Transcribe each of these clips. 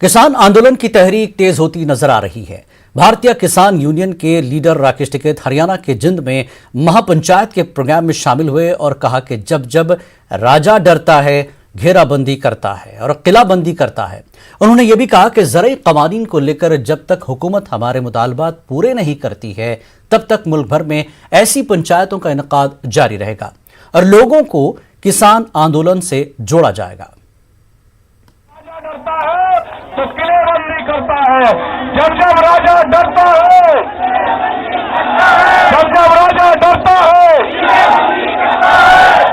किसान आंदोलन की तहरीक तेज होती नजर आ रही है। भारतीय किसान यूनियन के लीडर राकेश टिकैत हरियाणा के जिंद में महापंचायत के प्रोग्राम में शामिल हुए और कहा कि जब जब राजा डरता है, घेराबंदी करता है और किलाबंदी करता है। उन्होंने ये भी कहा कि ज़राई क़वानीन को लेकर जब तक हुकूमत हमारे मुतालबात पूरे नहीं करती है, तब तक मुल्क भर में ऐसी पंचायतों का इनेकाद जारी रहेगा और लोगों को किसान आंदोलन से जोड़ा जाएगा। डरता है तो किलेबंदी करता है। जब जब राजा डरता है, जब जब राजा डरता है,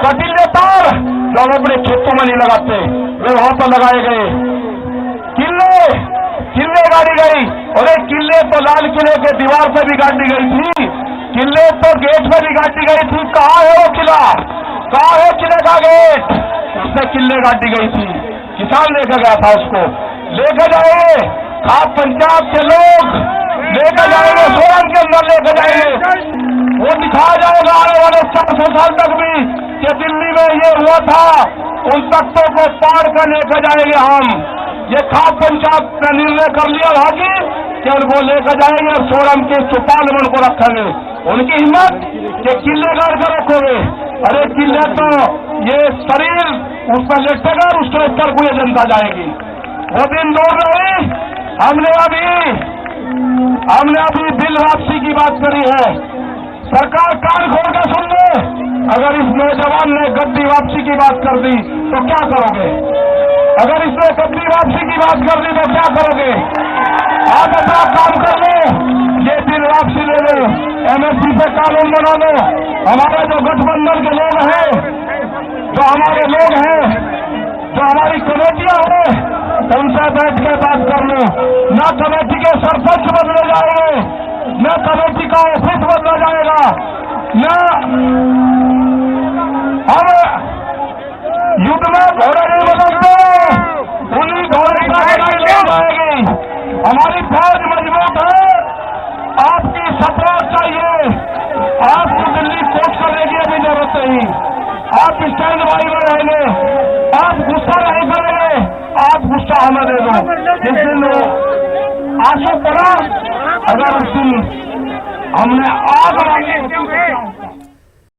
कटीले तार लोग अपने खेतों में नहीं लगाते, वे वहां पर लगाए गए। किले गाड़ी गई, और एक किले तो लाल किले के दीवार पर भी गाड़ी गई थी, किले तो गेट पर भी गाड़ी गई थी। कहाँ है वो किला, कहाँ है किले का गेट? उसने किले गाड़ी गई थी, किसान लेकर गया था उसको। लेकर जाएंगे आप पंजाब के लोग, लेकर जाएंगे सोलन के अंदर, लेकर जाएंगे। वो दिखाया जाएगा आने वाले 400 साल तक भी कि दिल्ली में ये हुआ था। उन तख्तों को पार कर लेकर जाएंगे हम। ये खाप पंचायत ने निर्णय कर लिया भागी कि उनको लेकर जाएंगे और सोलन के चौपाल में उनको रखेंगे। उनकी हिम्मत कि किले गाड़ कर रखोगे। अरे किले तो ये शरीर उस पर लेटेगा और उसके ऊपर पूरी जनता जाएगी। वो दिन दूर नहीं। हमने अभी बिल वापसी की बात करी है। सरकार कान खोल कर सुन ले। अगर इस नौजवान ने गद्दी वापसी की बात कर दी तो क्या करोगे? अगर इसने गद्दी वापसी की बात कर दी तो क्या करोगे? आप अपना काम कर लो, ये बिल वापसी ले लो, एमएसपी से कानून बना लो। हमारे जो गठबंधन के लोग हैं, जो हमारे लोग हैं, जो हमारी कमेटियां हैं, उनसे बैठ के बात कर लो। न कमेटी के सरपंच बदले जाएंगे, न कमेटी का ऑफिस बदला जाएगा, न हम युद्ध में घोड़े नहीं बदलते, उन्हीं घोड़े का लड़ाई ले जाएगी। हमारी फौज मजबूत है, आपकी सपोर्ट चाहिए। आपको दिल्ली कोर्ट करने की अभी जरूरत नहीं। आप स्टैंड बाई में रहेंगे, आप गुस्सा नहीं करेंगे, आप गुस्सा हमें दे दो। जिस दिन आंसू पड़ा, अगर उस दिन हमने आग लगी